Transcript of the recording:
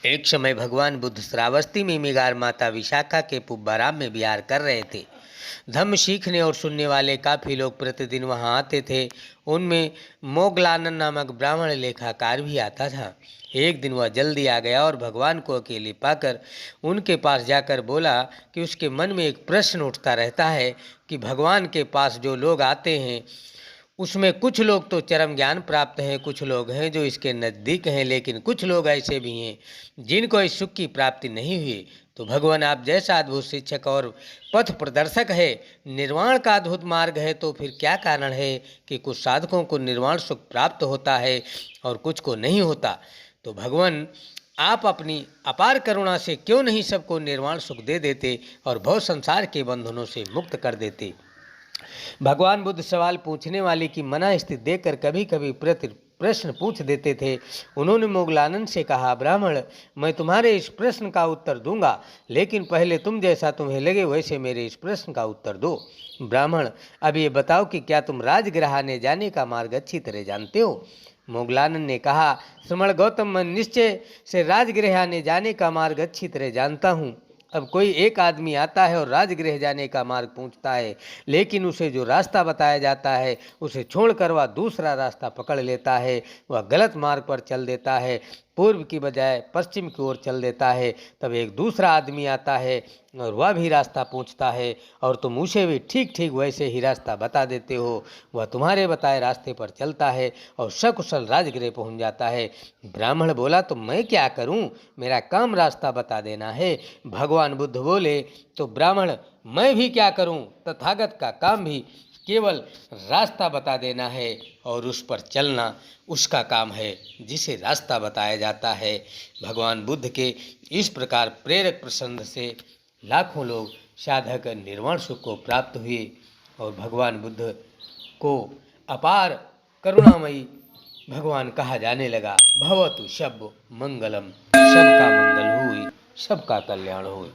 एक समय भगवान बुद्ध श्रावस्ती में मेगार माता विशाखा के पुब्बाराम में विहार कर रहे थे। धम्म सीखने और सुनने वाले काफ़ी लोग प्रतिदिन वहां आते थे। उनमें मोगलानन नामक ब्राह्मण लेखाकार भी आता था। एक दिन वह जल्दी आ गया और भगवान को अकेले पाकर उनके पास जाकर बोला कि उसके मन में एक प्रश्न उठता रहता है कि भगवान के पास जो लोग आते हैं उसमें कुछ लोग तो चरम ज्ञान प्राप्त हैं, कुछ लोग हैं जो इसके नज़दीक हैं, लेकिन कुछ लोग ऐसे भी हैं जिनको इस सुख की प्राप्ति नहीं हुई। तो भगवान आप जैसा अद्भुत शिक्षक और पथ प्रदर्शक है, निर्वाण का अद्भुत मार्ग है, तो फिर क्या कारण है कि कुछ साधकों को निर्वाण सुख प्राप्त होता है और कुछ को नहीं होता। तो भगवान आप अपनी अपार करुणा से क्यों नहीं सबको निर्वाण सुख दे देते और भव संसार के बंधनों से मुक्त कर देते। भगवान बुद्ध सवाल पूछने वाले की मना स्थिति देखकर कभी कभी प्रश्न पूछ देते थे। उन्होंने मोगलानंद से कहा, ब्राह्मण, मैं तुम्हारे इस प्रश्न का उत्तर दूंगा, लेकिन पहले तुम जैसा तुम्हें लगे वैसे मेरे इस प्रश्न का उत्तर दो। ब्राह्मण, अब ये बताओ कि क्या तुम राजगृह आने जाने का मार्ग अच्छी तरह जानते हो। मोगलानंद ने कहा, श्रमण गौतम, मैं निश्चय से राजगृह आने जाने का मार्ग अच्छी तरह जानता हूँ। अब कोई एक आदमी आता है और राजगृह जाने का मार्ग पूछता है, लेकिन उसे जो रास्ता बताया जाता है उसे छोड़कर वह दूसरा रास्ता पकड़ लेता है, वह गलत मार्ग पर चल देता है, पूर्व की बजाय पश्चिम की ओर चल देता है। तब एक दूसरा आदमी आता है और वह भी रास्ता पूछता है और तुम उसे भी ठीक ठीक वैसे ही रास्ता बता देते हो। वह तुम्हारे बताए रास्ते पर चलता है और सकुशल राजगृह पहुंच जाता है। ब्राह्मण बोला, तो मैं क्या करूं, मेरा काम रास्ता बता देना है। भगवान बुद्ध बोले, तो ब्राह्मण, मैं भी क्या करूं, तथागत का काम भी केवल रास्ता बता देना है और उस पर चलना उसका काम है जिसे रास्ता बताया जाता है। भगवान बुद्ध के इस प्रकार प्रेरक प्रसंग से लाखों लोग साधक निर्वाण सुख को प्राप्त हुए और भगवान बुद्ध को अपार करुणामयी भगवान कहा जाने लगा। भवतु सब मंगलम, सबका मंगल हुई, सबका कल्याण हुई।